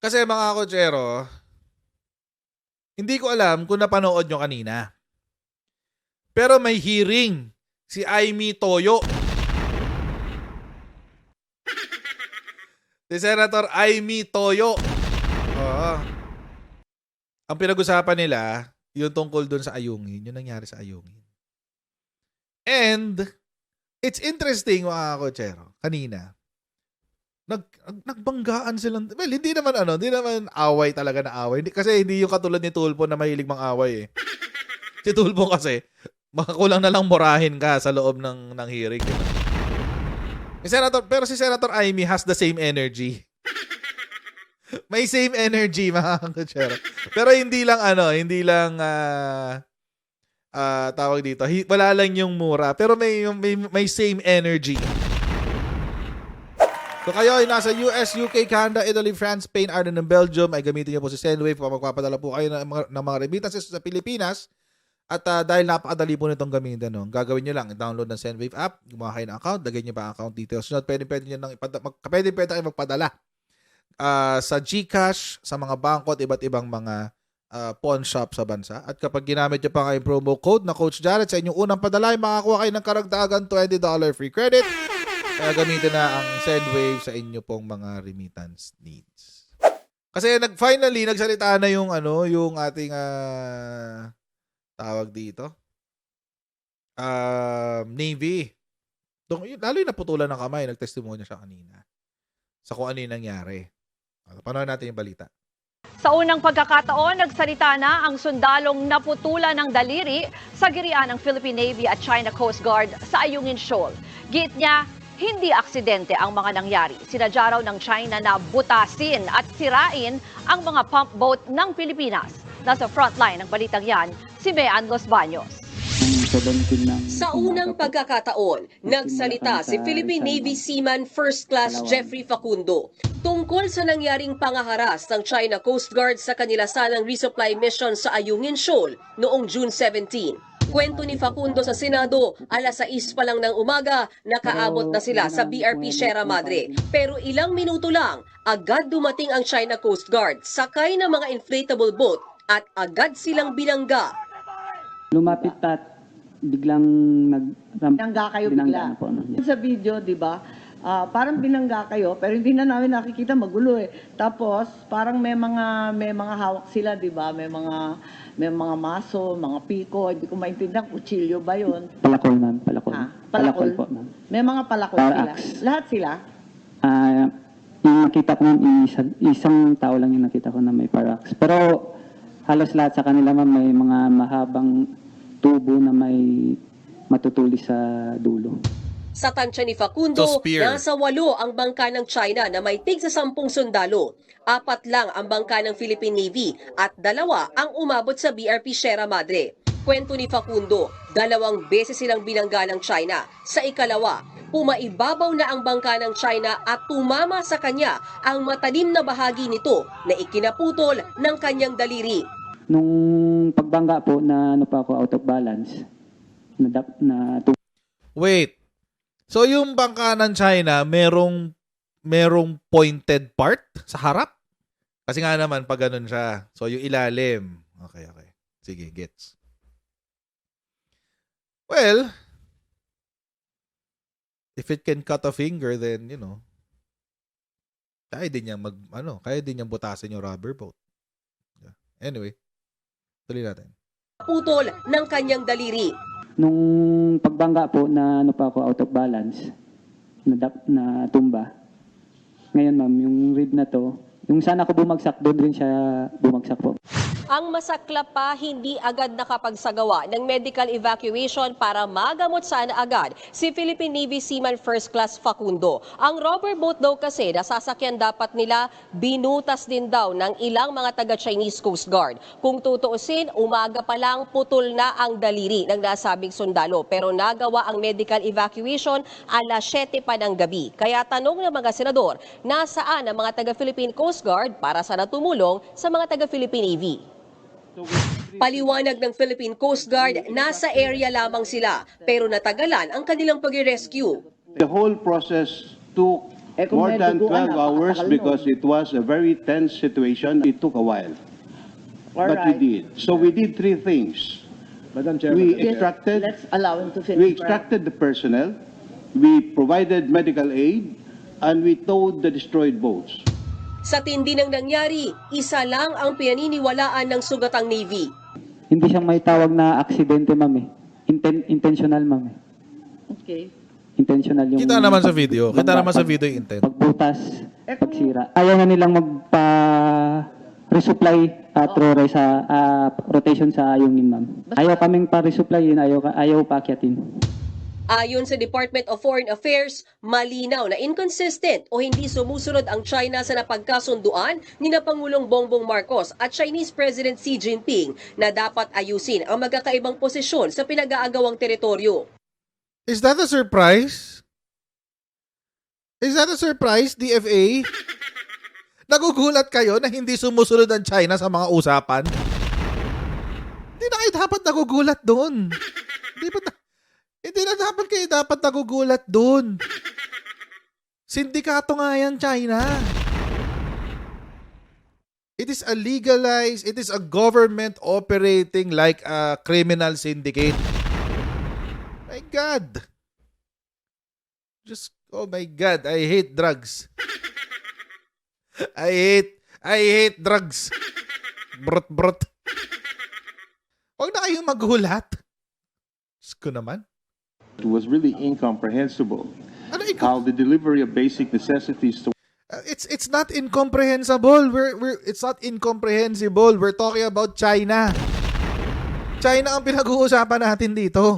Kasi mga kotsero, hindi ko alam kung napanood nyo kanina. Pero may hearing si Amy Toyo. Si Senator Amy Toyo. Oo. Ang pinag-usapan nila, yung tungkol dun sa Ayungin, yung nangyari sa Ayungin. And, it's interesting mga kotsero, kanina, nagbanggaan silang, well, hindi naman away talaga na away. Kasi hindi yung katulad ni Tulfo na mahilig mang-away eh. Si Tulfo kasi, makakulang na lang murahin ka sa loob ng hearing. Diba? Pero si Senator Amy has the same energy. May same energy mga kotsero. Pero hindi lang tawag dito, wala lang yung mura, pero may same energy. So kayo ay nasa US, UK, Canada, Italy, France, Spain, Ireland, and Belgium, ay gamitin niyo po si Sendwave kung magpapadala po kayo ng mga remittances sa Pilipinas. At dahil napakadali po nitong gamitin, gagawin nyo lang, download ng Sendwave app, gumawa kayo ng account, lagay nyo pa ang account details nyo, at pwede kayo magpadala sa GCash, sa mga bangko at iba't ibang mga pawn shop sa bansa. At kapag ginamit nyo pa kayong promo code na Coach Jared sa inyong unang padala, ay makakuha kayo ng karagdagan $20 free credit. Kaya gamitin na ang Sendwave sa inyo pong mga remittance needs. Kasi finally nagsalita na yung ating tawag dito. Navy. Lalo yung naputulan ng kamay, nagtestimonya siya kanina sa kung ano yung nangyari. Panood natin yung balita. Sa unang pagkakataon, nagsalita na ang sundalong naputulan ng daliri sa girian ng Philippine Navy at China Coast Guard sa Ayungin Shoal. Giit niya, hindi aksidente ang mga nangyari. Sinadya raw ng China na butasin at sirain ang mga pump boat ng Pilipinas. Nasa frontline ng balitang yan, si Mean Los Baños. Sa unang pagkakataon, nagsalita si Philippine Navy Seaman First Class Jeffrey Facundo tungkol sa nangyaring pangaharas ng China Coast Guard sa kanila sanang resupply mission sa Ayungin Shoal noong June 17. Kwento ni Facundo sa Senado, alas 6 pa lang ng umaga, nakaabot na sila sa BRP Sierra Madre. Pero ilang minuto lang, agad dumating ang China Coast Guard, sakay ng mga inflatable boat at agad silang binangga. Lumapit at biglang binangga kayo bigla. Po, no? Sa video, di ba, parang binangga kayo, pero hindi na namin nakikita, magulo eh. Tapos, parang may mga hawak sila, di ba? May mga maso, mga piko, hindi ko maintindihan, kutsilyo ba yun? Palakol, ma'am. Palakol. Palakol po, ma'am. May mga palakol Power sila. axe. Lahat sila? Yung nakita ko, isang tao lang yung nakita ko na may parax. Pero halos lahat sa kanila, ma'am, may mga mahabang tubo na may matutulis sa dulo. Sa tansya ni Facundo, nasa 8 ang bangka ng China na may tig sa 10 sundalo. 4 lang ang bangka ng Philippine Navy at 2 ang umabot sa BRP Sierra Madre. Kwento ni Facundo, 2 beses silang binangga ng China. Sa ikalawa, pumaibabaw na ang bangka ng China at tumama sa kanya ang matalim na bahagi nito na ikinaputol ng kanyang daliri. Nung pagbangga po na ako out of balance, Wait. So yung bangka ng China, merong pointed part sa harap? Kasi nga naman pag ganun siya. So yung ilalim. Okay. Sige, gets. Well, if it can cut a finger, then, kaya din niyang butasin yung rubber boat. Yeah. Anyway, tuloy natin. Putol ng kanyang daliri. nung pagbangga po na ako out of balance, na tumba. Ngayon ma'am, yung rib na to, yung sana ko bumagsak, doon rin siya bumagsak po. Ang masaklap pa, hindi agad nakapagsagawa ng medical evacuation para magamot sana agad si Philippine Navy Seaman First Class Facundo. Ang rubber boat daw kasi nasasakyan dapat nila, binutas din daw ng ilang mga taga-Chinese Coast Guard. Kung tutuusin, umaga pa lang putol na ang daliri ng nasabing sundalo. Pero nagawa ang medical evacuation alas 7 pa ng gabi. Kaya tanong ng mga senador, nasaan ang mga taga-Philippine Coast Guard para sana tumulong sa mga taga-Philippine Navy? Paliwanag ng Philippine Coast Guard, nasa area lamang sila pero natagalan ang kanilang pag-rescue. The whole process took Eh, kung More may than duguan, 12 hours napakatagal because nun. it was a very tense situation. It took a while. But we Alright. did. So we did three things. Madam Chair, We Madam Chair. extracted, Let's allow him to finish. we extracted the personnel, we provided medical aid, and we towed the destroyed boats. Sa tindi ng nangyari, isa lang ang pinaniniwalaan ng sugatang Navy. Hindi siya may tawag na aksidente, ma'am eh. Intentional, ma'am eh. Okay. Intentional yung... Kita naman sa video. Kita naman sa video yung intent. Pagbutas, pagsira. Ayaw na nilang resupply sa rotation sa ayungin, ma'am. Ayaw kaming pa-resupplyin, ayaw paakyatin. Ayon sa Department of Foreign Affairs, malinaw na inconsistent o hindi sumusunod ang China sa napagkasunduan ni na Pangulong Bongbong Marcos at Chinese President Xi Jinping na dapat ayusin ang magkakaibang posisyon sa pinag-aagawang teritoryo. Is that a surprise? Is that a surprise, DFA? Nagugulat kayo na hindi sumusunod ang China sa mga usapan? Hindi na kayo dapat nagugulat doon. Hindi na dapat kayo nagugulat doon. Sindikato nga yan, China. It is a legalized, it is a government operating like a criminal syndicate. My God. Oh my God, I hate drugs. I hate drugs. Brot. Huwag na kayong maghulat. Diyos ko naman. It was really incomprehensible Ano how the delivery of basic necessities to it's not incomprehensible. It's not incomprehensible. We're talking about China. China ang pinag-uusapan natin dito.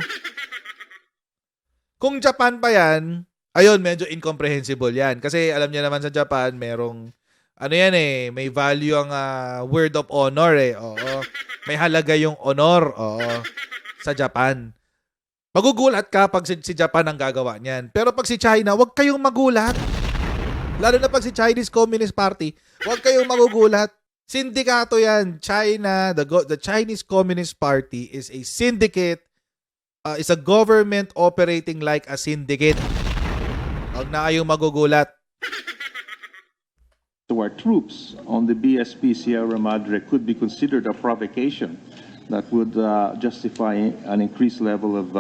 Kung Japan pa yan, ayun, medyo incomprehensible yan. Kasi alam niya naman sa Japan, merong, may value ang word of honor eh. Oo. May halaga yung honor. Oo. Sa Japan. Magugulat ka pag si Japan ang gagawa niyan. Pero pag si China, huwag kayong magulat. Lalo na pag si Chinese Communist Party, huwag kayong magugulat. Sindikato yan. China, the Chinese Communist Party is a syndicate, is a government operating like a syndicate. Huwag na kayong magugulat. our troops on the BSP Sierra Madre could be considered a provocation that would justify an increased level of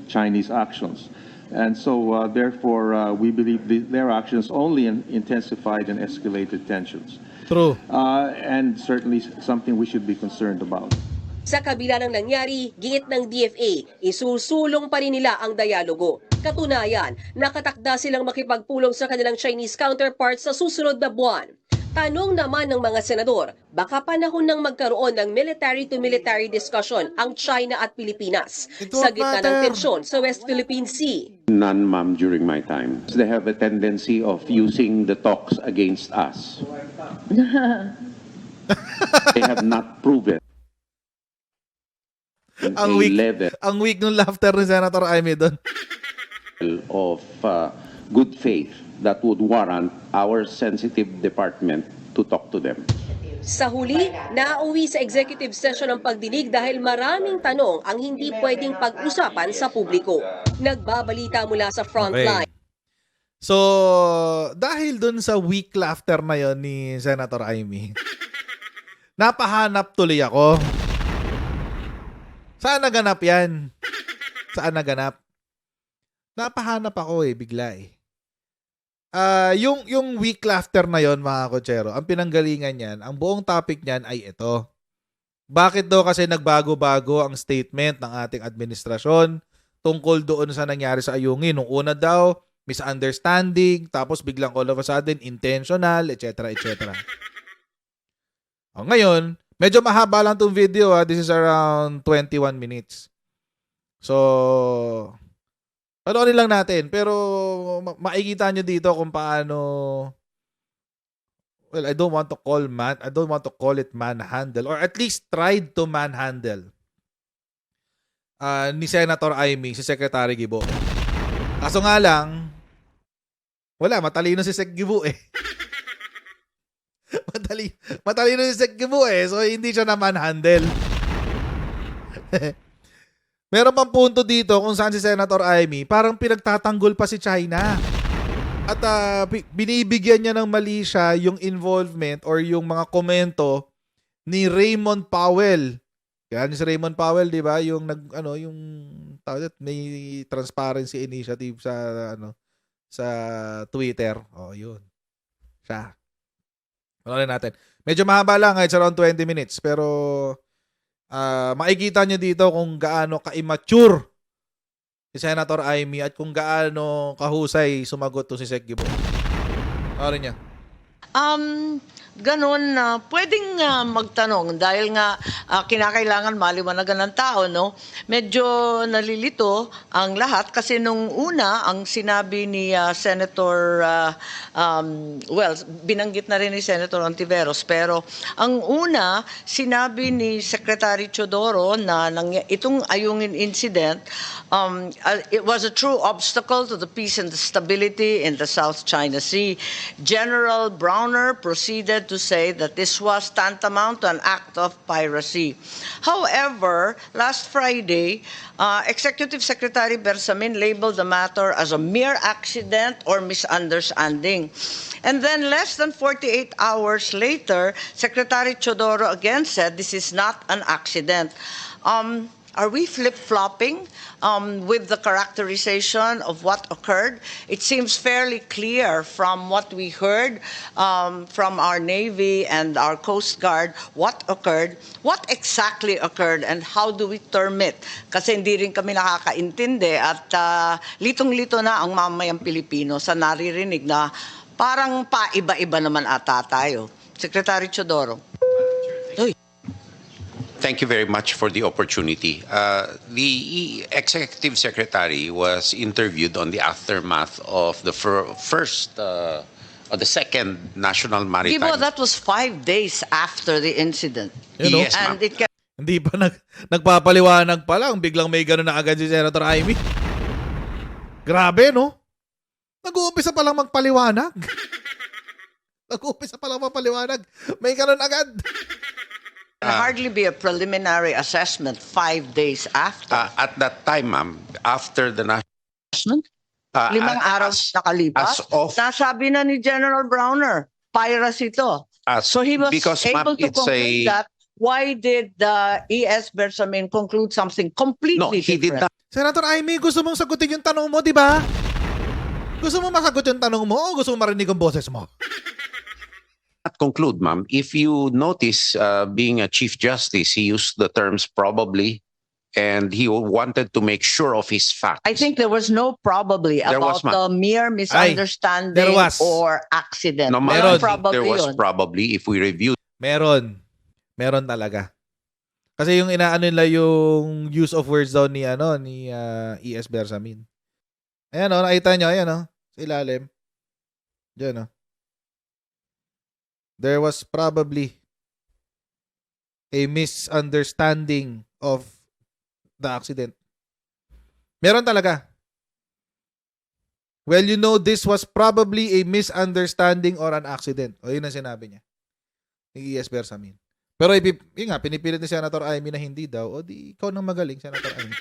Chinese actions. And so, therefore, we believe their actions only intensified and escalated tensions. True. And certainly something we should be concerned about. Sa kabila ng nangyari, giit ng DFA, isusulong pa rin nila ang dialogo. Katunayan, nakatakda silang makipagpulong sa kanilang Chinese counterparts sa susunod na buwan. Tanong naman ng mga senador, baka panahon ng magkaroon ng military-to-military discussion ang China at Pilipinas sa gitna ng tensyon sa West Philippine Sea. None, ma'am, during my time. They have a tendency of using the talks against us. They have not proven Ang weak nung laughter ni Senator Amy doon. of good faith that would warrant our sensitive department to talk to them. Sa huli, nauwi sa executive session ang pagdinig dahil maraming tanong ang hindi pwedeng pag-usapan sa publiko. Nagbabalita mula sa frontline. So, dahil dun sa weak laughter na yon ni Senator Amy, napahanap tuloy ako. Saan naganap yan? Saan naganap? Napahanap ako bigla yung weak laughter na yon mga kotsero, ang pinanggalingan niyan, ang buong topic niyan ay ito. Bakit daw kasi nagbago-bago ang statement ng ating administrasyon tungkol doon sa nangyari sa Ayungin? Nung una daw, misunderstanding, tapos biglang all of a sudden, intentional, etc. etc. Ngayon, medyo mahaba lang tong video. This is around 21 minutes. So, panoorin lang natin. Pero makikita nyo dito kung paano, well, I don't want to call it manhandle, or at least tried to manhandle ni Senator Amy, si Secretary Gibo. Kaso nga lang, wala, matalino si Sec Gibo matalino si Sec Gibo so hindi siya na manhandle. Meron pang punto dito kung saan si Senator Amy parang pinagtatanggol pa si China. At binibigyan niya ng mali siya yung involvement or yung mga komento ni Raymond Powell. Yan si Raymond Powell, 'di ba? Yung yung may transparency initiative sa sa Twitter. Oh, yun. Siya. Panoorin natin. Medyo mahaba lang, it's around 20 minutes, pero makikita niyo dito kung gaano ka-immature si Senator Amy at kung gaano kahusay sumagot to si Sec Gibo. Panoorin niya. Ganon na pwedeng magtanong dahil nga kinakailangan maliwanagan ng tao, no? Medyo nalilito ang lahat kasi nung una ang sinabi ni Senator binanggit na rin ni Senator Ontiveros, pero ang una sinabi ni Secretary Chodoro na itong Ayungin incident it was a true obstacle to the peace and the stability in the South China Sea. General Browner proceeded to say that this was tantamount to an act of piracy. However, last Friday, Executive Secretary Bersamin labeled the matter as a mere accident or misunderstanding. And then less than 48 hours later, Secretary Chodoro again said this is not an accident. Are we flip-flopping with the characterization of what occurred? It seems fairly clear from what we heard from our Navy and our Coast Guard what occurred, what exactly occurred, and how do we term it? Kasi hindi rin kami nakakaintindi at litong-lito na ang mamayang Pilipino sa naririnig na parang paiba-iba naman ata tayo. Secretary Chodoro. Thank you very much for the opportunity. The Executive Secretary was interviewed on the aftermath of the the second National Maritime. Gibo, that was 5 days after the incident. Yes, ma'am. And it can Hindi pa nagpapaliwanag pa lang, biglang may gano'n na agad si Senator Amy. Grabe, no? Nag-uumpisa pa lang magpaliwanag. Nag-uumpisa pa lang magpaliwanag. May gano'n agad. hardly be a preliminary assessment 5 days after. At that time, ma'am, after the national... Limang araw nakalipas, as of- nasabi na ni General Browner, piracy to. So he was because, ma'am, able to it's conclude that. Why did the ES Bersamin conclude something completely No, he did different? not. Senator Amy, gusto mong sagutin yung tanong mo, di ba? Gusto mo masagot yung tanong mo o gusto mo marinig ang boses mo? Conclude, ma'am. If you notice, being a Chief Justice, he used the terms probably, and he wanted to make sure of his facts. I think there was no probably There about was, ma'am. the mere misunderstanding there was. or accident. No, Meron. ma'am, Probably there was yun. probably, if we review Meron. Meron talaga. Kasi yung inaano nila yung use of words daw ni ES Bersamin. Ayan o, nakita nyo, ayan o, sa ilalim. Diyan o. There was probably a misunderstanding of the accident. Meron talaga. Well, you know, this was probably a misunderstanding or an accident. O, yun ang sinabi niya. Ni ES Bersamin. Pero yun nga, pinipilit ni Senator Amy na hindi daw. O di, ikaw nang magaling, Senator Amy.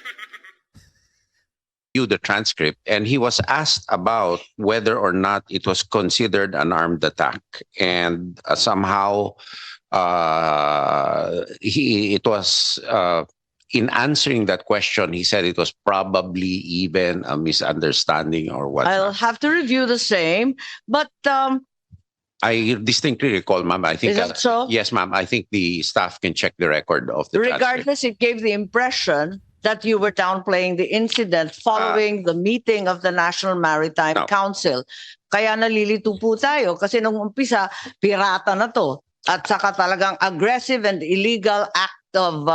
the transcript, and he was asked about whether or not it was considered an armed attack, and somehow it was in answering that question, he said it was probably even a misunderstanding or what. I'll have to review the same, but I distinctly recall, ma'am. I think is that so? yes, ma'am. I think the staff can check the record of the transcript. Regardless, it gave the impression that you were downplaying the incident following the meeting of the National Maritime No. Council. Kaya nalilito po tayo kasi nung umpisa, pirata na to. At saka talagang aggressive and illegal act of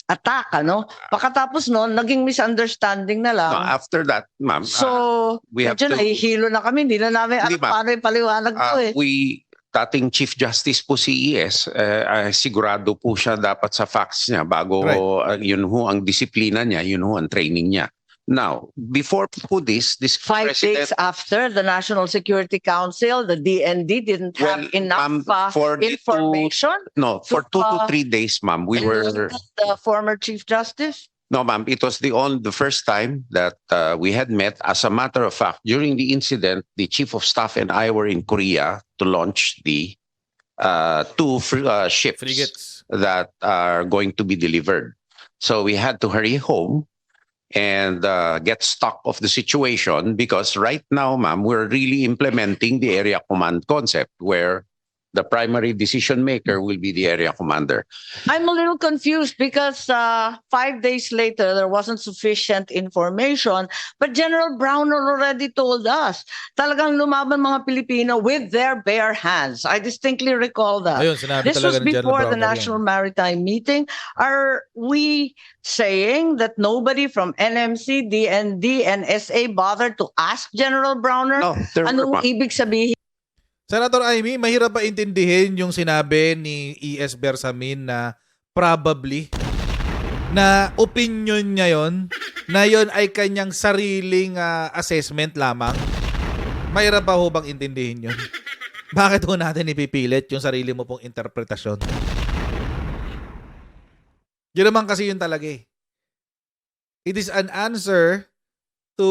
attack, ano? Pagkatapos noon, naging misunderstanding na lang. No, after that, ma'am. So, we have medyo to- nahihilo na kami. Hindi na namin Hindi, ma'am. paano ipaliwanag to eh. Dating Chief Justice po si ES, sigurado po siya dapat sa facts niya bago yun ho ang disiplina niya, yun ho ang training niya. Now, before po this 5 days after the National Security Council, the DND didn't have Well, enough ma'am, for the information. No, for 2 to to, 3 days, ma'am, we were The former Chief Justice? No, ma'am, it was the first time that we had met. As a matter of fact, during the incident, the chief of staff and I were in Korea to launch the two ships Frigates. that are going to be delivered. So we had to hurry home and get stock of the situation, because right now, ma'am, we're really implementing the area command concept where the primary decision maker will be the area commander. I'm a little confused because 5 days later, there wasn't sufficient information. But General Browner already told us, talagang lumaban mga Pilipino with their bare hands. I distinctly recall that. Ayun, sinabi This was talaga ni General before the Browner yan. National Maritime Meeting. Are we saying that nobody from NMC, DND, and SA bothered to ask General Browner? No, there were, Anong ma'am. ibig sabihin? Senator Amy, mahirap ba intindihin yung sinabi ni E.S. Bersamin na probably na opinion niya yon, na yon ay kanyang sariling assessment lamang? Mahirap ba ho bang intindihin yun? Bakit ho natin ipipilit yung sarili mo pong interpretasyon? Yun naman kasi yun talaga eh. It is an answer to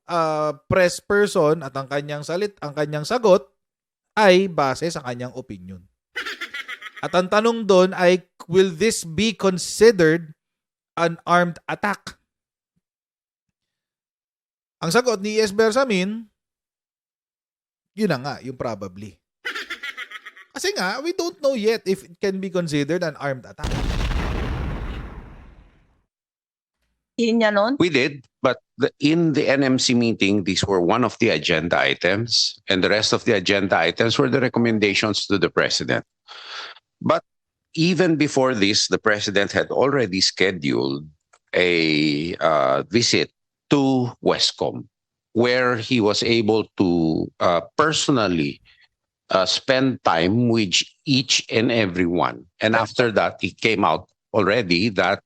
a press person at ang kanyang sagot ay base sa kanyang opinion. At ang tanong doon ay, will this be considered an armed attack? Ang sagot ni E.S. Bersamin, yun na nga, yung probably. Kasi nga, we don't know yet if it can be considered an armed attack. Niya nun? We did, but in the NMC meeting, these were one of the agenda items, and the rest of the agenda items were the recommendations to the president. But even before this, the president had already scheduled a visit to Westcom, where he was able to personally spend time with each and every one. And after that, it came out already that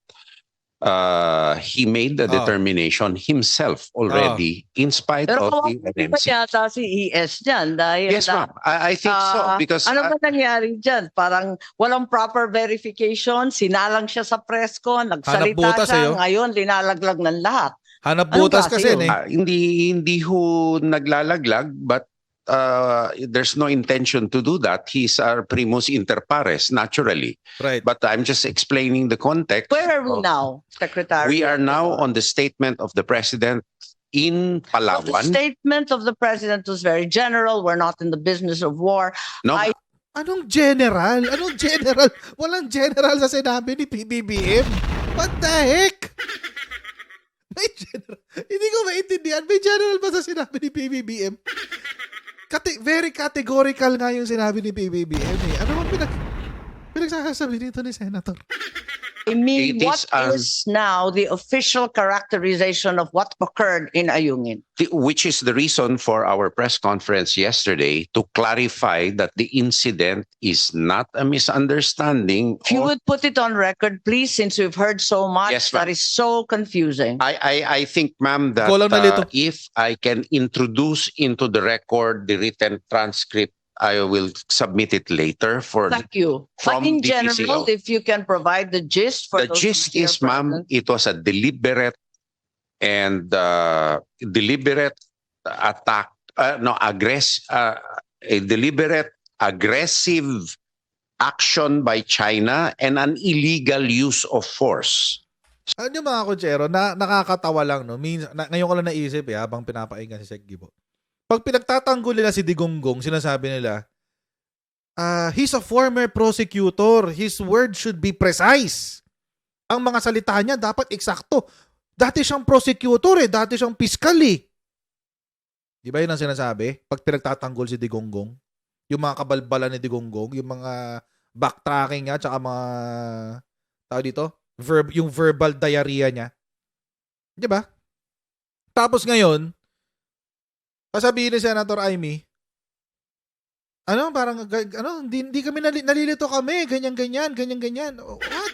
he made the determination himself already in spite Pero of the kawawa pa NMC. yata si ES dyan dahil Yes, ma'am. I think so. Because ano ba nangyari dyan? Parang walang proper verification, sinalang siya sa pressco, Hanap nagsalita butas siya, sa'yo. ngayon linalaglag ng lahat. Hanap Anong butas klase kasi yun? eh. Hindi ho naglalaglag, but there's no intention to do that. He's our primus inter pares, naturally. Right. But I'm just explaining the context. Where are we of- now, Secretary? We are now on the statement of the president in Well, the Palawan. statement of the president was very general. We're not in the business of war. No, I- Anong general? Anong general? Walang general sa sinabi ni PBBM. What the heck? May general. Hindi ko maintindihan. May general ba sa sinabi ni PBBM? Very categorical nga yung sinabi ni PBBM eh. Ano bang pinagsasabi nito ni Senator? I mean, It what is, is now the official characterization of what occurred in Ayungin? which is the reason for our press conference yesterday, to clarify that the incident is not a misunderstanding. If you or- would put it on record, please, since we've heard so much, Yes, ma'am. that is so confusing. I think, ma'am, that Ikaw lang nalito. if I can introduce into the record the written transcript, I will submit it later for Thank you. from But in the general, PCO. if you can provide the gist for The those who gist hear is, ma'am, President. it was a deliberate and deliberate attack, a deliberate aggressive action by China and an illegal use of force. Ano yung mga kutsero, nakakatawa lang, no? Ngayon ko lang naisip habang pinapakinggan si Sec Gibo. Pag pinagtatanggol nila si Digonggong, sinasabi nila, he's a former prosecutor. His word should be precise. Ang mga salita niya dapat eksakto. Dati siyang prosecutor dati siyang piskal Di ba yun ang sinasabi? Pag pinagtatanggol si Digonggong, yung mga kabalbala ni Digonggong, yung mga backtracking niya, tsaka mga, tao dito, yung verbal diarrhea niya. Di ba? Tapos ngayon, sasabihin ni Senator Amy, hindi kami nalilito kami, ganyan. What?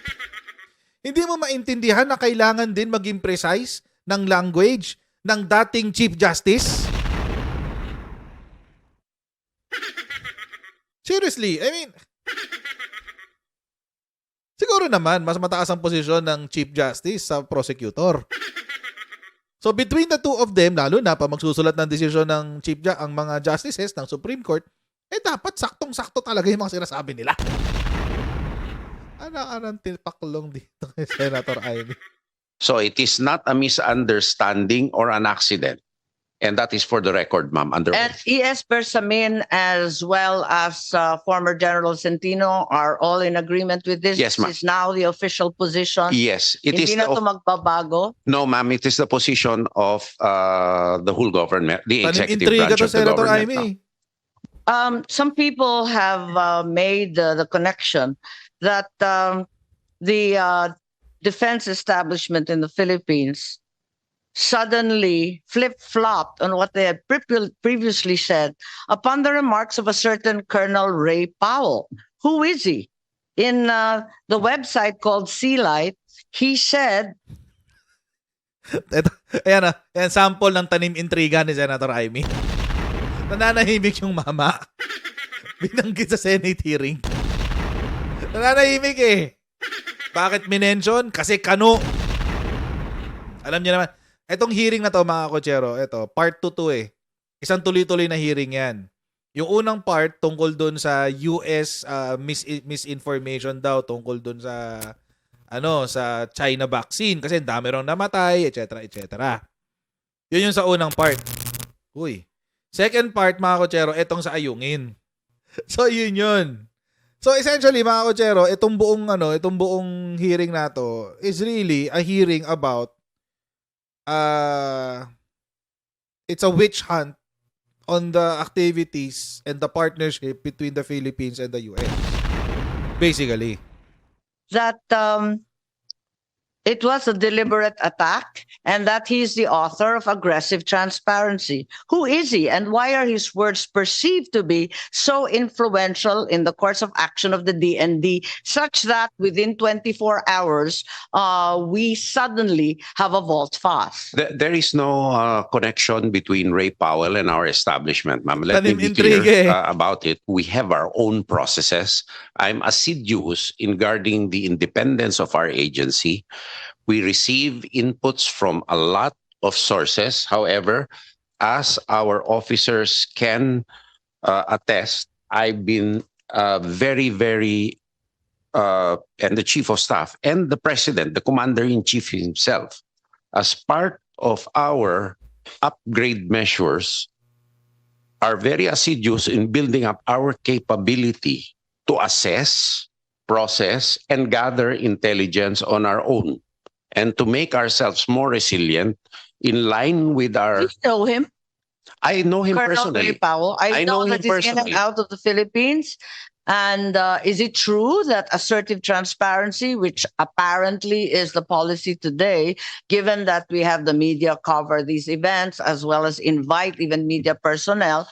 Hindi mo maintindihan na kailangan din maging precise ng language ng dating Chief Justice? Seriously, I mean, Siguro naman, mas mataas ang posisyon ng Chief Justice sa prosecutor. So between the two of them, lalo na pa magsusulat ng desisyon ng ang mga justices ng Supreme Court, dapat saktong-sakto talaga yung mga sinasabi nila. Anong tilpaklong dito kay Senator Amy? So it is not a misunderstanding or an accident. And that is for the record, ma'am. Under And E.S. Bersamin as well as former General Centino are all in agreement with this. Yes, ma'am. This is now the official position. yes, it is Hindi na ito magbabago. no, ma'am. It is the position of the whole government, the executive Tanim-intriga branch to of the Senator government. Amy. Some people have made the connection that the defense establishment in the Philippines suddenly flip-flopped on what they had previously said upon the remarks of a certain Colonel Ray Powell. Who is he? In the website called Sea Light, he said, Ayan sample ng tanim-intriga ni Senator Amy. Nananahimik yung mama. Binanggit sa Senate hearing. Nananahimik eh. Bakit minention? Kasi kano. Alam niyo naman, etong hearing na to mga kotsero, part 2 to eh. Isang tuloy-tuloy na hearing yan. Yung unang part tungkol doon sa US misinformation daw tungkol doon sa sa China vaccine kasi dami rong namatay, etc. Yun yung sa unang part. Uy. Second part mga kotsero, etong sa ayungin. So yun. So essentially mga kotsero, itong buong hearing na to is really a hearing about it's a witch hunt on the activities and the partnership between the Philippines and the US. Basically. that it was a deliberate attack and that he's the author of aggressive transparency. Who is he and why are his words perceived to be so influential in the course of action of the DND such that within 24 hours, we suddenly have a vault-fast? There is no connection between Ray Powell and our establishment, ma'am. Let me be Tanim-intriga clear eh. about it. We have our own processes. I'm assiduous in guarding the independence of our agency. We receive inputs from a lot of sources. However, as our officers can attest, I've been very, and the Chief of Staff and the President, the Commander-in-Chief himself, as part of our upgrade measures, are very assiduous in building up our capability to assess, process, and gather intelligence on our own, and to make ourselves more resilient in line with our... You know him, I know him Colonel Ray personally. Powell. I know him that he's in and personally. out of the Philippines. And is it true that assertive transparency, which apparently is the policy today, given that we have the media cover these events as well as invite even media personnel,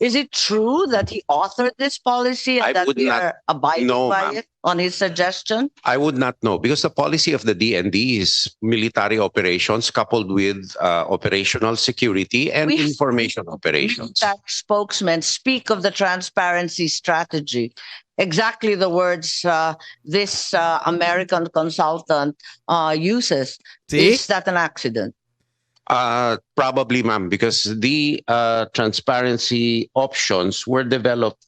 is it true that he authored this policy and I that would we not are abiding know, by ma'am. it on his suggestion? I would not know because the policy of the DND is military operations coupled with operational security and We- information operations. Military spokesmen speak of the transparency strategy. Exactly the words this American consultant uses. See? Is that an accident? Probably, ma'am, because the transparency options were developed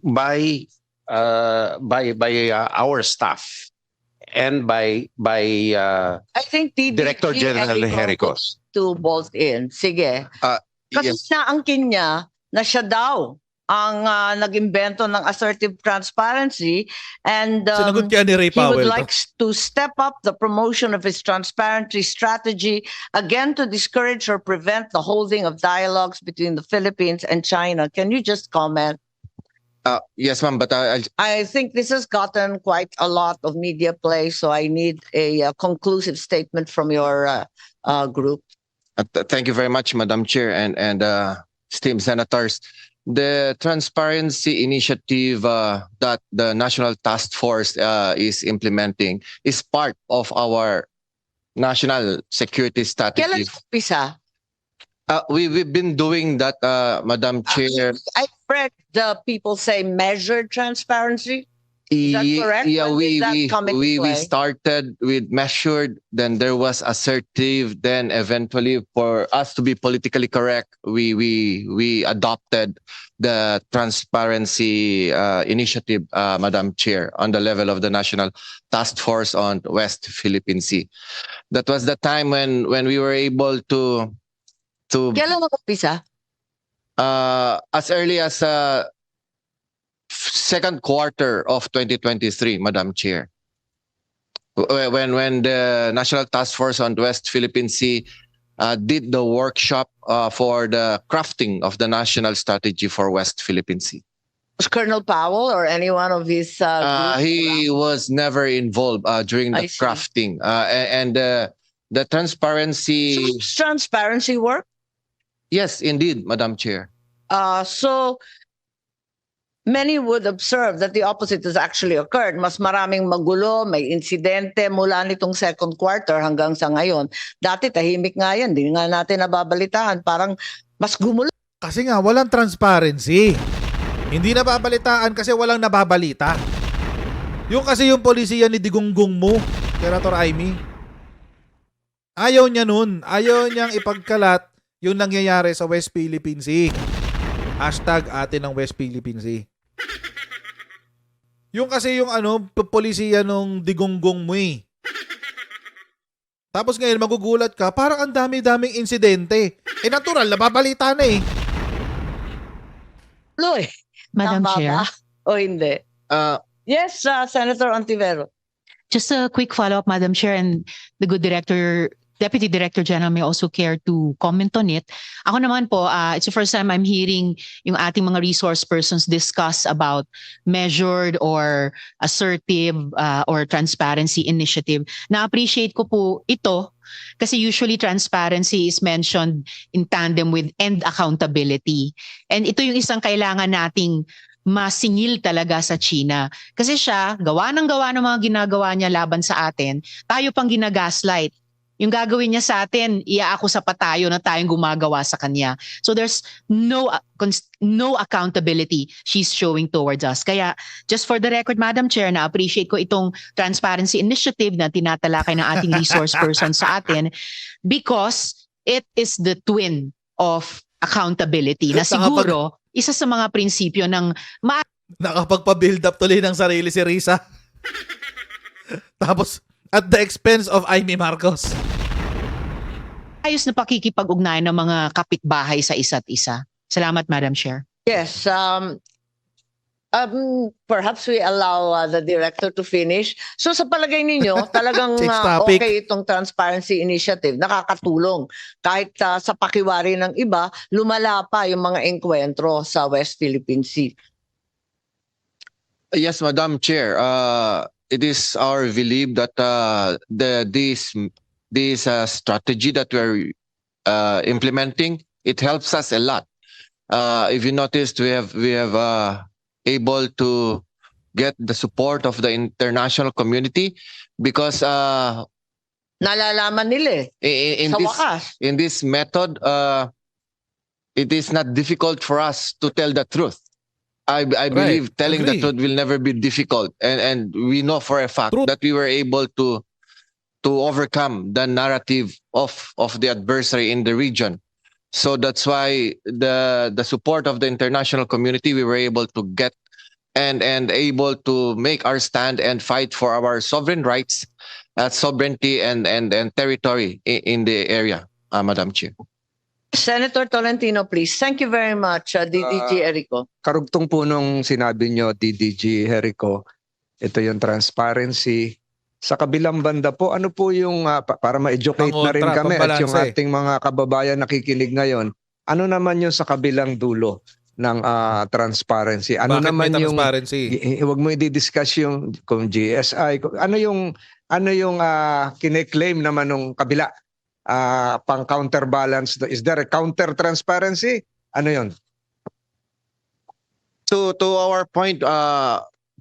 by our staff and by I think the Director General Hericos. to bolt in. Sige. Kasi Yes. naangkin niya na siya daw ang nag-imbento ng assertive transparency and Sinagot kaya ni Ray he Powell would to. like to step up the promotion of his transparency strategy again to discourage or prevent the holding of dialogues between the Philippines and China. Can you just comment? Yes, ma'am, but I think this has gotten quite a lot of media play, so I need a conclusive statement from your group. thank you very much, Madam Chair and esteemed senators. The transparency initiative that the National Task Force is implementing is part of our national security Kailan strategy. umpisa? We've been doing that, Madam Chair. I read the people say measured transparency. that correct? Yeah, When did that come into we play? started with measured, then there was assertive, then eventually for us to be politically correct, we adopted the transparency initiative, Madam Chair, on the level of the National Task Force on West Philippine Sea. That was the time when we were able to Kailan nag-umpisa? as early as second quarter of 2023, Madam Chair. When the National Task Force on West Philippine Sea did the workshop for the crafting of the national strategy for West Philippine Sea. Was Colonel Powell or any one of his group He was never involved during the I see. crafting. The transparency, So does transparency work? yes, indeed, Madam Chair. So many would observe that the opposite has actually occurred. Mas maraming magulo, may insidente mula nitong second quarter hanggang sa ngayon. Dati tahimik nga yan, hindi nga natin nababalitaan. Parang mas gumulo. Kasi nga, walang transparency. Hindi nababalitaan kasi walang nababalita. Yung kasi yung polisiya ni Digunggong mo, Senator Amy. Ayaw niya nun. Ayaw niyang ipagkalat yung nangyayari sa West Philippine Sea. Hashtag atin ng West Philippine Sea. Yung kasi yung polisiya nung Digunggong mo eh. Tapos ngayon magugulat ka, parang ang dami-daming insidente. Natural, nababalita na eh. Eh. Madam Tama Chair, ba? O hindi? Yes, Senator Ontivero. just a quick follow-up, Madam Chair, and the good director, Deputy Director General may also care to comment on it. Ako naman po, it's the first time I'm hearing yung ating mga resource persons discuss about measured or assertive or transparency initiative. Na-appreciate ko po ito kasi usually transparency is mentioned in tandem with end accountability. And ito yung isang kailangan nating masingil talaga sa China. Kasi siya, gawa ng mga ginagawa niya laban sa atin, tayo pang ginagaslight. Yung gagawin niya sa atin, iaako sa patayo na tayong gumagawa sa kanya. So there's no accountability she's showing towards us. Kaya just for the record, Madam Chair, na-appreciate ko itong transparency initiative na tinatalakay ng ating resource person sa atin because it is the twin of accountability na siguro isa sa mga prinsipyo ng Nakapagpa-build up tuloy ng sarili si Risa. Tapos at the expense of Amy Marcos. ayos na pakikipag-ugnayan ng mga kapitbahay sa isa't isa. Salamat, Madam Chair. Yes. Perhaps we allow the director to finish. So sa palagay ninyo, talagang Change topic. okay itong transparency initiative, nakakatulong. Kahit sa pakiwari ng iba, lumala pa yung mga enkwentro sa West Philippine Sea. Yes, Madam Chair. It is our belief that this strategy that we're implementing, it helps us a lot. If you noticed, we have able to get the support of the international community because Nalalaman nila in sa this wakas. in this method, it is not difficult for us to tell the truth. I believe telling the Agree. truth will never be difficult, and we know for a fact Truth. that we were able to overcome the narrative of the adversary in the region. So that's why the support of the international community, we were able to get and able to make our stand and fight for our sovereign rights, sovereignty and territory in the area, Madam Chair. Senator Tolentino, please. Thank you very much, DDG Erico. Karugtong po nung sinabi nyo, DDG Jericho, ito yung transparency. Sa kabilang banda po, ano po yung, para ma-educate na rin Pangontra, kami at yung pambalanse. ating mga kababayan nakikinig ngayon, ano naman yung sa kabilang dulo ng transparency? Ano Bakit may naman yung, transparency? huwag mo i-discuss yung kung GSI, ano yung kine-claim naman ng kabila? Pang counterbalance, is there a counter transparency? Ano yun? To our point,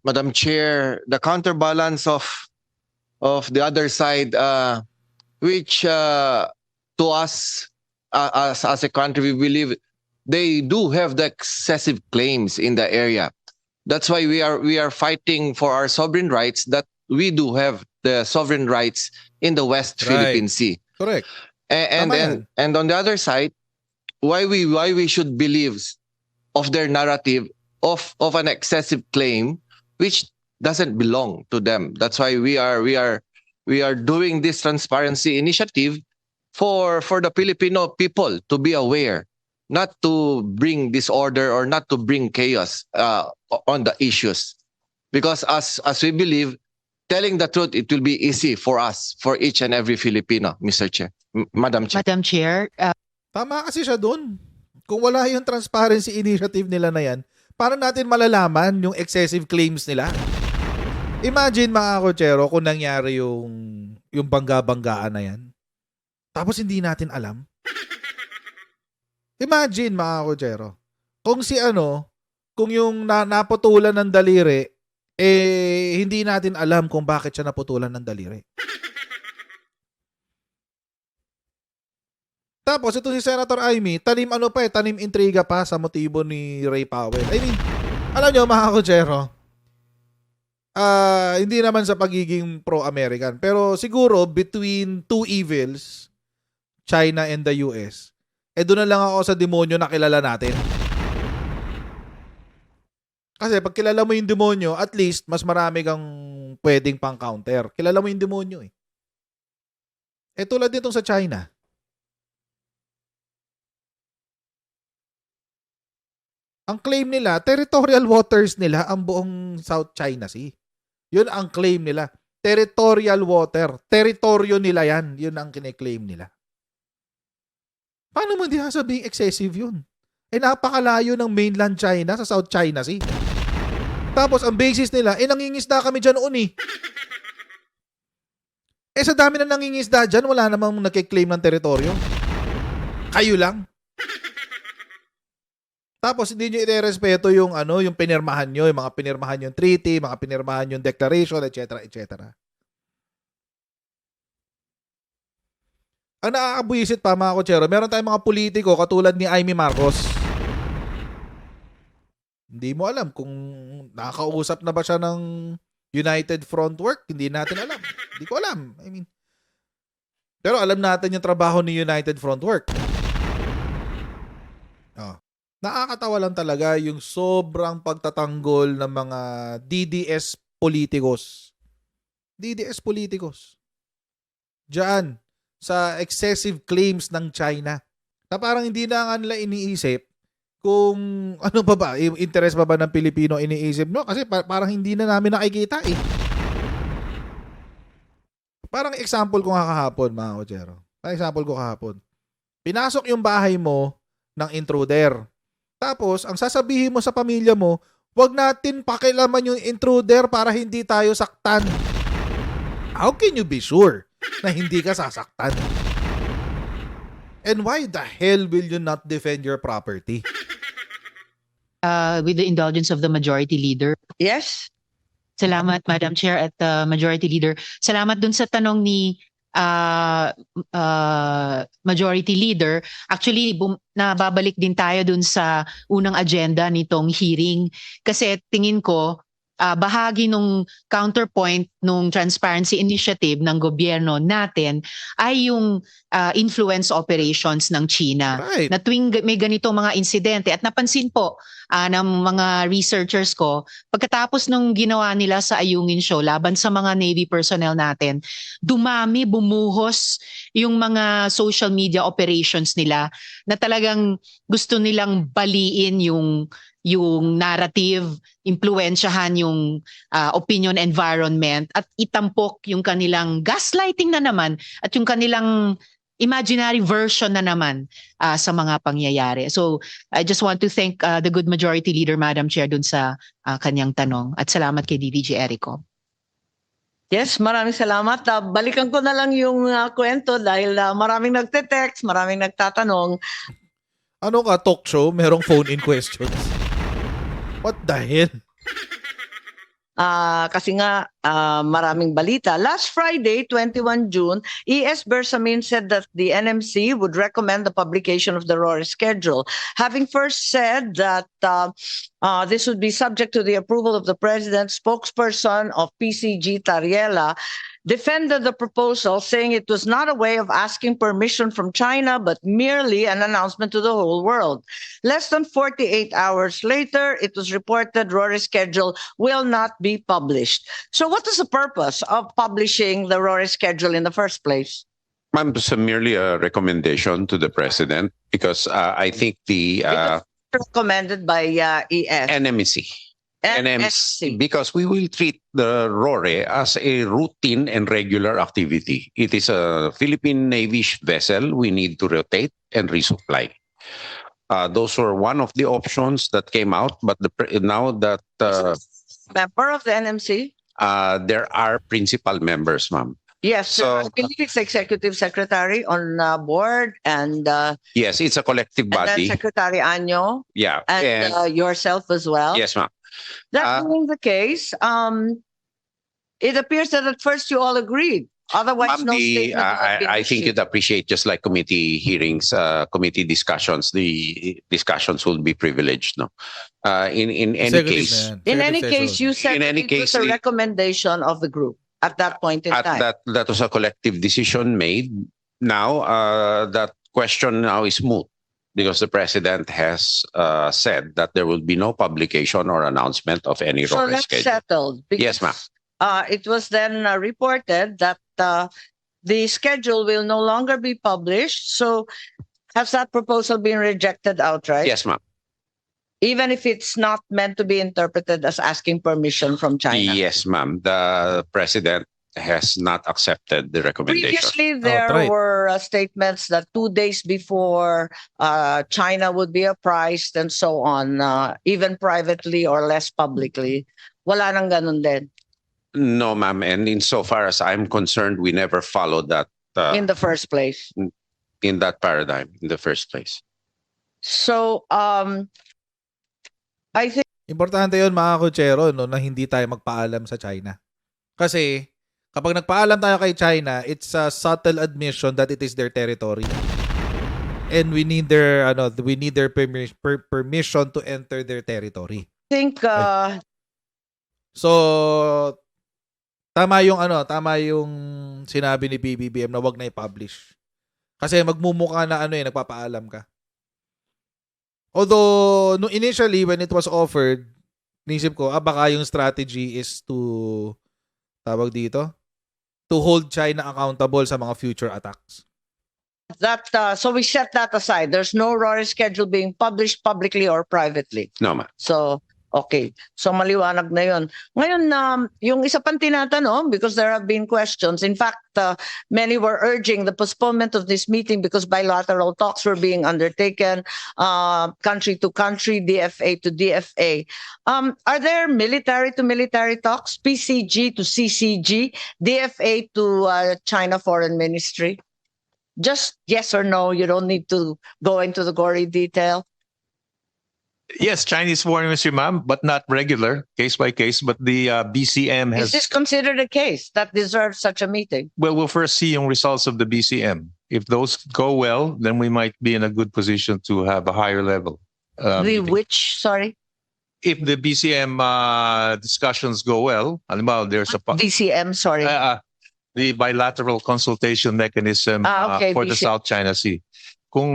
Madam Chair, the counterbalance of the other side, which to us as a country, we believe they do have the excessive claims in the area. That's why we are fighting for our sovereign rights, that we do have the sovereign rights in the West Right. Philippine Sea. Correct. And Tama yan. and on the other side, why we should believe of their narrative of an excessive claim which doesn't belong to them. That's why we are doing this transparency initiative for the Filipino people to be aware, not to bring disorder or not to bring chaos on the issues. Because as we believe, telling the truth, it will be easy for us, for each and every Filipino, Mr. Chair, Madam Chair. Madam Chair, Tama kasi siya doon. Kung wala yung transparency initiative nila na yan, paano natin malalaman yung excessive claims nila? Imagine mga kotsero kung nangyari yung bangga-banggaan na yan. Tapos hindi natin alam. Imagine mga kotsero. Kung kung yung naputulan ng daliri, hindi natin alam kung bakit siya naputulan ng daliri. Tapos ito si Senator Amy, tanim intriga pa sa motibo ni Ray Powell. I mean, alam nyo mga kotsero, hindi naman sa pagiging pro-American, pero siguro between two evils, China and the US, doon na lang ako sa demonyo na kilala natin. Kasi pag kilala mo yung demonyo, at least mas marami kang pwedeng pang counter. Kilala mo yung demonyo eh. Tulad nitong sa China. Ang claim nila, territorial waters nila ang buong South China Sea. Yun ang claim nila. Territorial water. Teritoryo nila yan. Yun ang kine-claim nila. Paano mo hindi sabihin excessive yun? Napakalayo ng mainland China sa South China Sea. Tapos ang basis nila, nangingisda kami dyan noon eh. Sa dami na nangingisda dyan, wala namang nagkiklaim ng teritoryo. Kayo lang. Tapos hindi nyo irerespeto yung yung pinirmahan nyo, yung mga pinirmahan yung treaty, mga pinirmahan yung declaration, etc., etc. Ang nakakabwisit pa mga kotsero, meron tayong mga politiko katulad ni Amy Marcos. Hindi mo alam kung nakakausap na ba siya ng United Front Work. Hindi natin alam. Hindi ko alam. I mean, pero alam natin yung trabaho ni United Front Work. Nakakatawa lang talaga yung sobrang pagtatanggol ng mga DDS politicos. DDS politicos. Diyan, sa excessive claims ng China. Na parang hindi na nga nila iniisip kung ano ba, interest pa ba ng Pilipino iniisip. No, kasi parang hindi na namin nakikita eh. Parang example ko nga kahapon, mga kotsero. Example ko kahapon. Pinasok yung bahay mo ng intruder. Tapos, ang sasabihin mo sa pamilya mo, wag natin pakialaman yung intruder para hindi tayo saktan. How can you be sure na hindi ka sasaktan? And why the hell will you not defend your property? with the indulgence of the Majority Leader. Yes. Salamat, Madam Chair at Majority Leader. Salamat dun sa tanong ni Majority Leader. Actually, nababalik din tayo dun sa unang agenda nitong hearing kasi tingin ko bahagi nung counterpoint nung transparency initiative ng gobyerno natin ay yung influence operations ng China. Right. Na tuwing may ganito mga insidente at napansin po ng mga researchers ko, pagkatapos nung ginawa nila sa Ayungin Show laban sa mga Navy personnel natin, bumuhos yung mga social media operations nila na talagang gusto nilang baliin yung narrative, impluwensyahan yung opinion environment at itampok yung kanilang gaslighting na naman at yung kanilang imaginary version na naman sa mga pangyayari. So I just want to thank the good Majority Leader, Madam Chair, dun sa kanyang tanong. At salamat kay DDG Erico. Yes, maraming salamat. Balikan ko na lang yung kwento dahil maraming nagte-text, maraming nagtatanong. Ano ka, talk show? Merong phone-in questions? What the hell? Kasi nga maraming balita. Last Friday, 21 June, E.S. Bersamin said that the NMC would recommend the publication of the RORE schedule, having first said that this would be subject to the approval of the president. Spokesperson of PCG, Tariela, defended the proposal, saying it was not a way of asking permission from China, but merely an announcement to the whole world. Less than 48 hours later, it was reported RORE schedule will not be published. So what is the purpose of publishing the RORE schedule in the first place? Ma'am, it's merely a recommendation to the president because I think the Recommended by ES. NMC. NMC. Because we will treat the RORE as a routine and regular activity. It is a Philippine Navy vessel. We need to rotate and resupply. Those were one of the options that came out, but now that Member of the NMC? there are principal members, ma'am. Yes, So- I believe it's executive secretary on board and Yes, it's a collective then body. Secretary Anyo Yeah, and yourself as well. yes, ma'am. That being the case, it appears that at first you all agreed. Otherwise, Ma'am, no statement would have been I think issued. you'd appreciate, just like committee hearings, committee discussions, the discussions will be privileged. No, in any Executive case, na yan. In any Executive case, session. you said In any it was case, a the- recommendation of the group at that point in at time. that was a collective decision made. Now, that question now is moot because the president has said that there will be no publication or announcement of any So RORE that's schedule. settled. Yes, ma'am. It was then reported that the schedule will no longer be published. So has that proposal been rejected outright? Yes, ma'am. Even if it's not meant to be interpreted as asking permission from China? Yes, ma'am. The president has not accepted the recommendation. Previously, there Outright. were statements that 2 days before China would be apprised and so on, even privately or less publicly. Wala nang ganun din No, ma'am. And insofar as I'm concerned, we never followed that in the first place. in that paradigm in the first place. So, I think Importante yun mga kutsero, no, na hindi tayo magpaalam sa China. Kasi kapag nagpaalam tayo kay China, it's a subtle admission that it is their territory. And we need their permission to enter their territory. So tama yung sinabi ni PBBM na wag na i-publish. Kasi magmumukha na nagpapaalam ka. Although, initially, when it was offered, nisip ko, baka yung strategy is to hold China accountable sa mga future attacks. so we set that aside. There's no RORE schedule being published publicly or privately. No, ma'am. So, okay. So maliwanag na yun. Ngayon, yung isa pang tinatanong, because there have been questions. In fact, many were urging the postponement of this meeting because bilateral talks were being undertaken, country to country, DFA to DFA. Are there military to military talks, PCG to CCG, DFA to China Foreign Ministry? Just yes or no. You don't need to go into the gory detail. Yes, Chinese foreign ministry, ma'am, but not regular, case by case. But the BCM Is has. this considered a case that deserves such a meeting? Well, we'll first see yung results of the BCM. If those go well, then we might be in a good position to have a higher level. Meeting. Sorry? If the BCM discussions go well, halimbawa, there's a DCM, sorry. the bilateral consultation mechanism Okay, for the BCM. South China Sea. Kung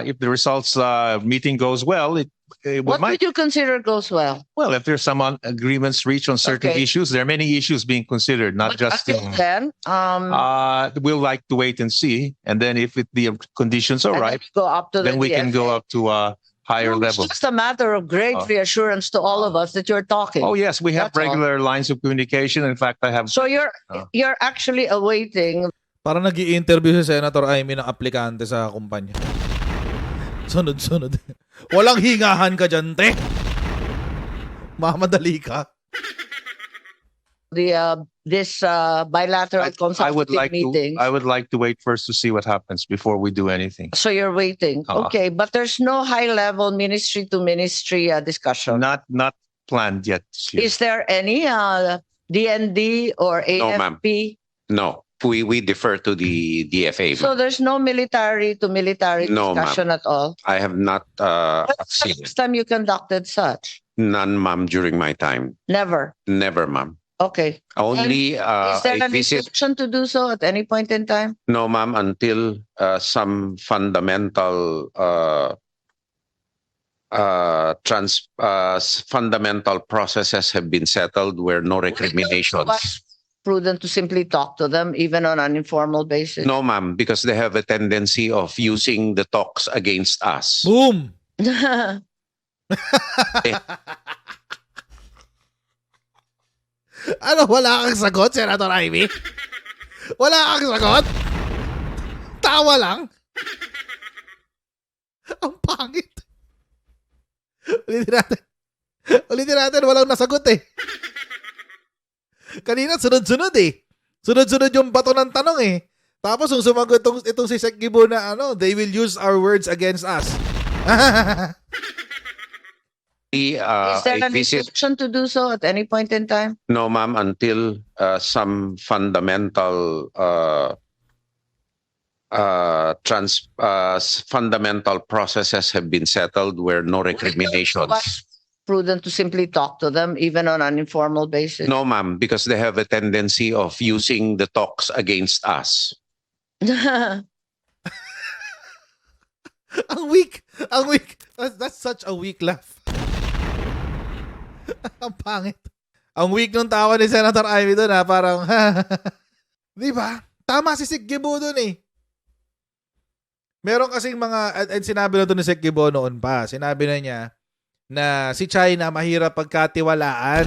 if the results meeting goes well, we What might. would you consider goes well? Well, if there's some agreements reached on certain Okay. issues, there are many issues being considered, not But just. until then, We'll like to wait and see, and then if the conditions are and then right, we go up to then the we can go DFA. up to a higher No, level. It's just a matter of great Oh. reassurance to all of us that you're talking. Oh yes, we have That's all. regular lines of communication. In fact, I have. So you're Oh. you're actually awaiting. Parang nag-i-interview si Senator Amy ng aplikante sa kumpanya. Sunod-sunod. Walang hingahan ka dyan, te. Mamadali ka. This bilateral I would consultative like meeting. to. I would like to wait first to see what happens before we do anything. So you're waiting. Uh-huh. Okay, but there's no high level ministry to ministry discussion. Not planned yet this year. Is there any DND or No, ma'am. AFP? No, we defer to the DFA. So there's no military to military No, ma'am. discussion at all? I have not When's the seen last time you conducted such? none, ma'am, during my time. Never. Never, ma'am. Okay. Only Is there a an visit. instruction to do so at any point in time? No, ma'am, until some fundamental fundamental processes have been settled where no recriminations. What's prudent to simply talk to them, even on an informal basis? No, ma'am, because they have a tendency of using the talks against us. Boom! Ano, wala kang sagot, Senator Ivy? Wala kang sagot? Tawa lang? Ang pangit. Ulitin natin, walang nasagot eh. Kanina, sunod-sunod eh. Sunod-sunod yung bato ng tanong eh. Tapos, yung sumagot itong si Sec Gibo na they will use our words against us. Is there A an visit. instruction to do so at any point in time? No, ma'am, until some fundamental fundamental processes have been settled where no recriminations. What's prudent to simply talk to them, even on an informal basis? No, ma'am, because they have a tendency of using the talks against us. Ang weak. Ang weak. That's such a weak laugh. Ang pangit. Ang weak nung tawa ni Senator Ivy doon ha. Parang, di ba? Tama si Sec Gibo doon eh. Meron kasing mga, at sinabi na doon ni Sec Gibo noon pa, sinabi na niya na si China mahirap pagkatiwalaan.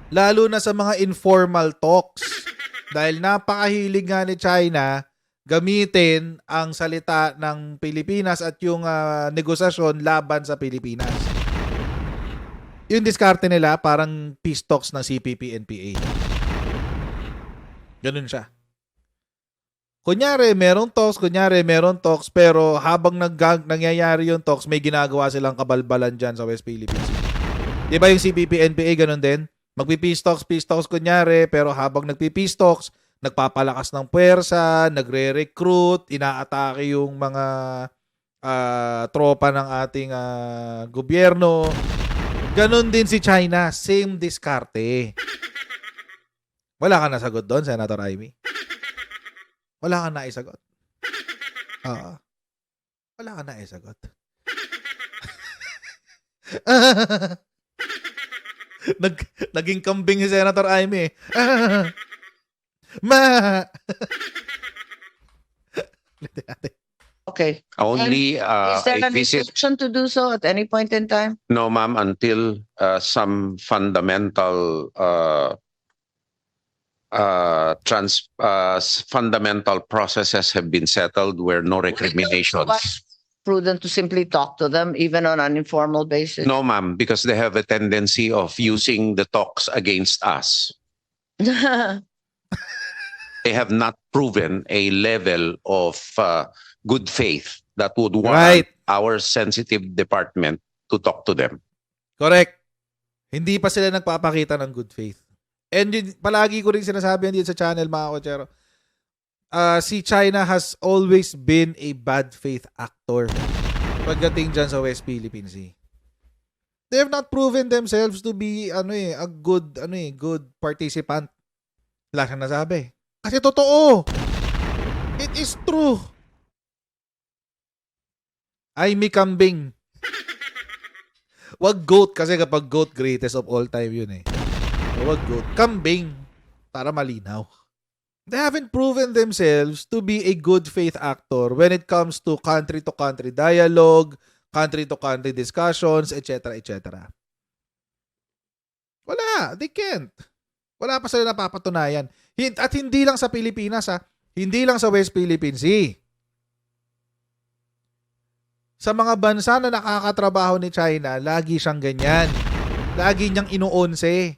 Lalo na sa mga informal talks. Dahil napakahilig nga ni China gamitin ang salita ng Pilipinas at yung negosasyon laban sa Pilipinas. Yung diskarte nila parang peace talks ng CPP-NPA. Ganun siya. Kunyari, merong talks, pero habang nangyayari yung talks, may ginagawa silang kabalbalan dyan sa West Philippines. Di ba yung CPP-NPA ganun din? Magpi-peace talks kunyari, pero habang nagpi-peace talks, nagpapalakas ng puwersa, nagre-recruit, inaatake yung mga tropa ng ating gobyerno. Ganon din si China, same diskarte. Wala ka nasagot doon, Senator Ivy? Wala ka naisagot? Oo. Wala ka naisagot? Naging kambing si Senator Ivy. Ma! Okay. Only Is there a an visit. instruction to do so at any point in time? No, ma'am, until some fundamental fundamental processes have been settled where no recriminations. What's prudent to simply talk to them, even on an informal basis? No, ma'am, because they have a tendency of using the talks against us. They have not proven a level of good faith that would warrant our sensitive department to talk to them. Correct. Hindi pa sila nagpapakita ng good faith. And yun, palagi ko rin sinasabi yan dito sa channel, mga kotsero. Si China has always been a bad faith actor pagdating dyan sa West Philippine Sea. They have not proven themselves to be a good participant. Wala siyang nasabi. Kasi totoo. It is true. Ay, may kambing. Wag goat kasi kapag goat, greatest of all time yun eh. Wag goat. Kambing. Para malinaw. They haven't proven themselves to be a good faith actor when it comes to country-to-country dialogue, country-to-country discussions, etc. etc. Wala. They can't. Wala pa sila napapatunayan. At hindi lang sa Pilipinas ha. Hindi lang sa West Philippine Sea. Sa mga bansa na nakakatrabaho ni China, lagi siyang ganyan. Lagi niyang inuunse.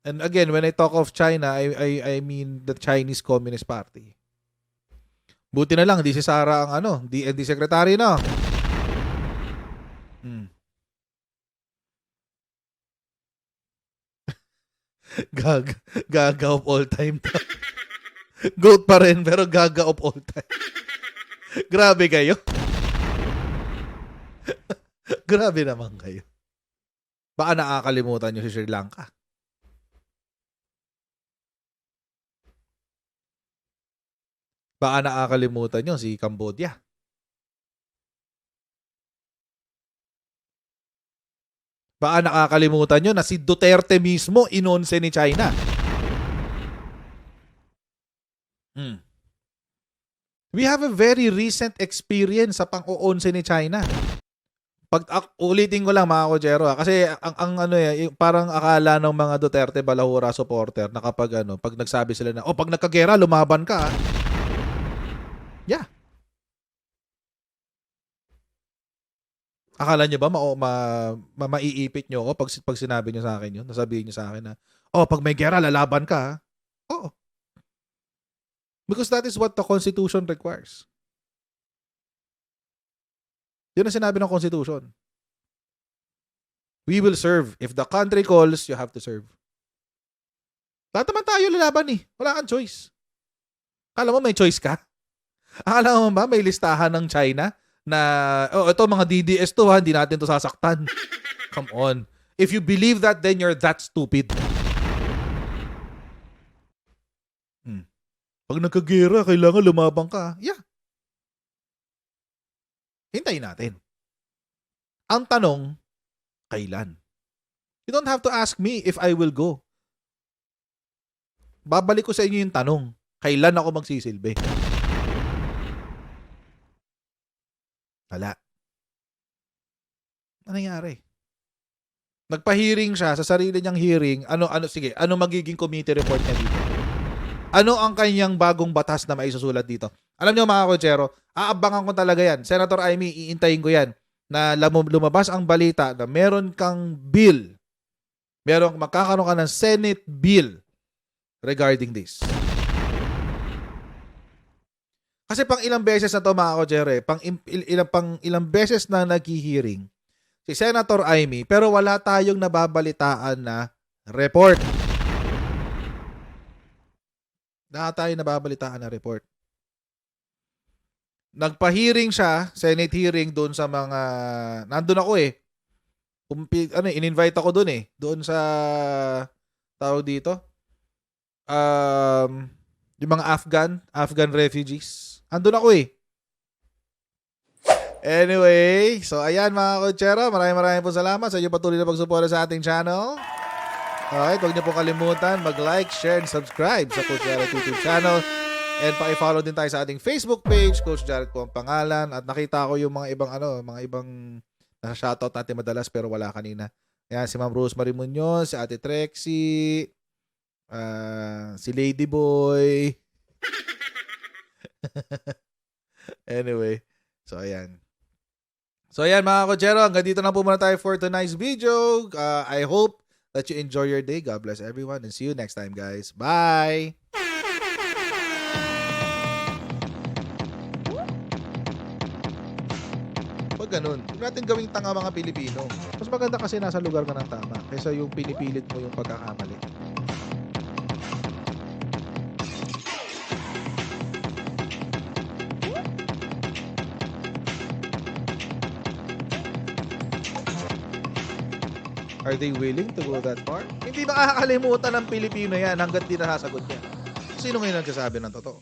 And again, when I talk of China, I mean the Chinese Communist Party. Buti na lang, di si Sara ang DND secretary, no? Gaga of all time. GOAT pa rin, pero gaga of all time. Grabe kayo. Grabe naman kayo. Baka nakakalimutan nyo si Sri Lanka. Baka nakakalimutan nyo si Cambodia. Baka nakakalimutan nyo na si Duterte mismo inonse ni China. We have a very recent experience sa pang-uonse ni China. Ulitin ko lang mga Kojero, kasi ang parang akala ng mga Duterte balahura supporter na kapag pag nagsabi sila na pag nagkagera lumaban ka. Yeah. Akala niyo ba maiipit niyo ako pag sinabi niyo sa akin yun? Nasabihin niyo sa akin na pag may gera lalaban ka. Oo. Because that is what the Constitution requires. Yun ang sinabi ng Constitution. We will serve. If the country calls, you have to serve. Lahat naman tayo lalaban eh. Wala kang choice. Akala mo may choice ka? Akala mo ba may listahan ng China na, ito mga DDS to hindi natin to sasaktan. Come on. If you believe that, then you're that stupid. Pag nagkagera, kailangan lumabang ka. Yeah. Hintayin natin. Ang tanong, kailan? You don't have to ask me if I will go. Babalik ko sa inyo yung tanong, kailan ako magsisilbi? Wala. Ano nangyari? Nagpa-hearing siya sa sarili niyang hearing. Ano magiging committee report niya dito? Ano ang kanyang bagong batas na maisusulat dito? Alam niyo mga Kojero, aabangan ko talaga yan. Senator Amy, iintayin ko yan na lumabas ang balita na meron kang bill. Magkakaroon ka ng Senate bill regarding this. Kasi pang ilang beses na to mga Kojero, pang ilang beses na naghi-hearing si Senator Amy, pero wala tayong nababalitaan na report. Wala tayong nababalitaan na report. Nagpa-hearing siya, Senate hearing doon sa mga, nandun ako eh. In-invite ako doon eh. Doon sa, tawag dito, yung mga Afghan refugees. Andun ako eh. Anyway, so ayan mga Kojero, maraming po salamat sa inyo patuloy na pagsuporta sa ating channel. Alright, huwag niyo po kalimutan mag-like, share, and subscribe sa Coach Jared YouTube channel. And paki-follow din tayo sa ating Facebook page, Coach Jared po ang pangalan. At nakita ko yung mga ibang nasa-shoutout natin madalas pero wala kanina. Ayan, si Ma'am Rosemary Munoz, si Ate Trexie, si Ladyboy. Anyway, so ayan. So ayan mga Kojero, hanggang dito na po muna tayo for tonight's video. I hope that you enjoy your day. God bless everyone and see you next time, guys. Bye! Pag ganun, huwag natin gawing tanga mga Pilipino. Mas maganda kasi nasa lugar ka ng tama kaysa yung pinipilit mo yung pagkakamali. Are they willing to go that far? Hindi makakalimutan ng Pilipino yan hanggat di nasasagot niya. Sino ngayon nagsasabi ng totoo?